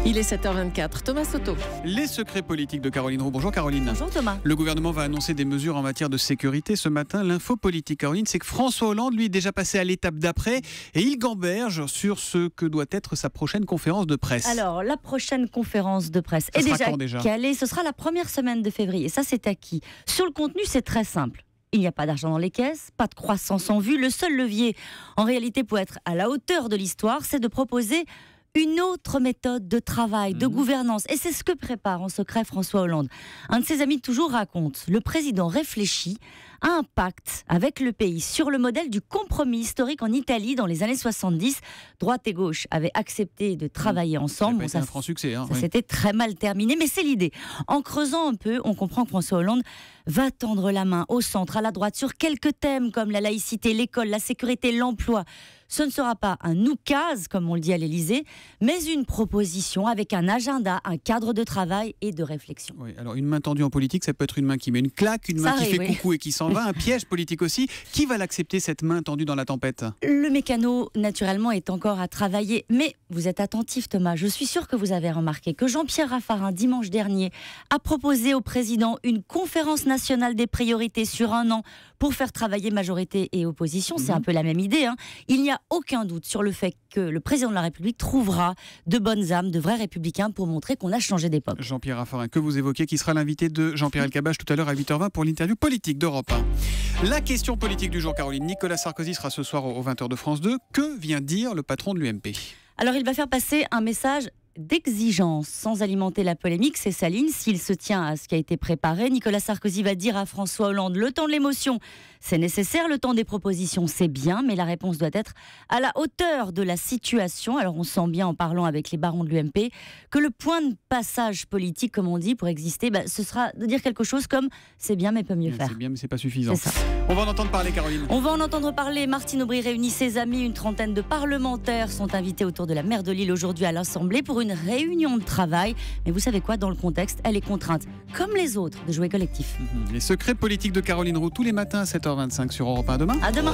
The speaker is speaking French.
Il est 7h24. Thomas Soto. Les secrets politiques de Caroline Roux. Bonjour Caroline. Bonjour Thomas. Le gouvernement va annoncer des mesures en matière de sécurité ce matin. L'info politique, Caroline, c'est que François Hollande, lui, est déjà passé à l'étape d'après et il gamberge sur ce que doit être sa prochaine conférence de presse. Alors, la prochaine conférence de presse est déjà calée. Ce sera la première semaine de février. Ça, c'est acquis. Sur le contenu, c'est très simple. Il n'y a pas d'argent dans les caisses, pas de croissance en vue. Le seul levier, en réalité, pour être à la hauteur de l'histoire, c'est de proposer une autre méthode de travail, de gouvernance. Et c'est ce que prépare en secret François Hollande. Un de ses amis toujours raconte, le président réfléchit à un pacte avec le pays sur le modèle du compromis historique en Italie dans les années 70. Droite et gauche avaient accepté de travailler ensemble. Ça a été un franc succès. Ça s'était très mal terminé, mais c'est l'idée. En creusant un peu, on comprend que François Hollande va tendre la main au centre, à la droite, sur quelques thèmes comme la laïcité, l'école, la sécurité, l'emploi. Ce ne sera pas un oukase, comme on le dit à l'Élysée, mais une proposition avec un agenda, un cadre de travail et de réflexion. Oui, alors une main tendue en politique, ça peut être une main qui met une claque, une main qui fait coucou et qui s'en va, un piège politique aussi. Qui va l'accepter, cette main tendue dans la tempête ? Le mécano, naturellement, est encore à travailler. Mais vous êtes attentif, Thomas. Je suis sûr que vous avez remarqué que Jean-Pierre Raffarin, dimanche dernier, a proposé au président une conférence nationale des priorités sur un an pour faire travailler majorité et opposition. C'est un peu la même idée. Il n'y a aucun doute sur le fait que le président de la République trouvera de bonnes âmes, de vrais républicains pour montrer qu'on a changé d'époque. Jean-Pierre Raffarin, que vous évoquez, qui sera l'invité de Jean-Pierre Elkabbach tout à l'heure à 8h20 pour l'interview politique d'Europe 1. La question politique du jour, Caroline. Nicolas Sarkozy sera ce soir aux 20h de France 2. Que vient dire le patron de l'UMP ? Alors, il va faire passer un message d'exigence, sans alimenter la polémique, c'est sa ligne. S'il se tient à ce qui a été préparé, Nicolas Sarkozy va dire à François Hollande: le temps de l'émotion, c'est nécessaire, le temps des propositions, c'est bien, mais la réponse doit être à la hauteur de la situation. Alors on sent bien, en parlant avec les barons de l'UMP, que le point de passage politique, comme on dit, pour exister, ce sera de dire quelque chose comme: c'est bien, mais peut mieux faire. C'est bien, mais c'est pas suffisant. C'est ça. On va en entendre parler, Caroline. On va en entendre parler. Martine Aubry réunit ses amis. Une trentaine de parlementaires sont invités autour de la maire de Lille aujourd'hui à l'Assemblée pour une réunion de travail. Mais vous savez quoi, dans le contexte, elle est contrainte, comme les autres, de jouer collectif. Les secrets politiques de Caroline Roux, tous les matins à 7h25 sur Europe 1. À demain. À demain.